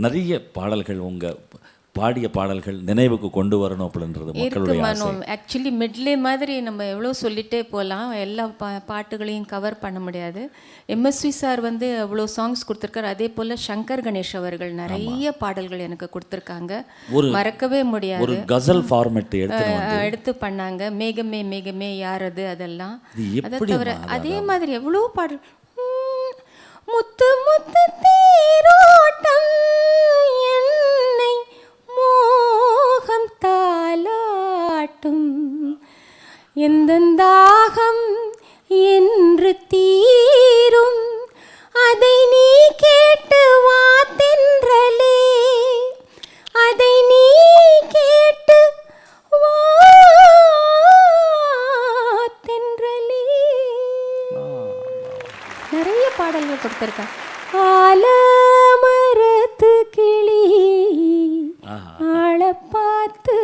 நிறைய பாடல்கள் உங்கள் பாடிய பாடல்கள் நினைவுக்கு கொண்டு வரணும் அப்படின்றது மக்களுடைய ஆசை. ஆக்சுவலி மிட்லே மாதிரி நம்ம எவ்வளோ சொல்லிட்டே போகலாம், எல்லா பாட்டுகளையும் கவர் பண்ண முடியாது. எம்எஸ்வி சார் வந்து அவ்வளோ சாங்ஸ் கொடுத்துருக்காரு. அதே போல் சங்கர் கணேஷ் அவர்கள் நிறைய பாடல்கள் எனக்கு கொடுத்துருக்காங்க, மறக்கவே முடியாது. ஒரு கசல் ஃபார்மேட் எடுத்து பண்ணாங்க. மேகமே மேகமே யார் அது, அதெல்லாம். அதை தவிர அதே மாதிரி எவ்வளோ பாடல். முத்து முத்து தேரோட்டம் என்னை மோகம் தாலாட்டும், எந்தந்தாகம் என்று தீரும், அதை நீ கேட்டு வா தென்றலே, அதை நீ கேட்டு வா தென்றலே. நிறைய பாடல்கள் கொடுத்துருக்கேன். ஆலமரத்து கிளி ஆள பார்த்து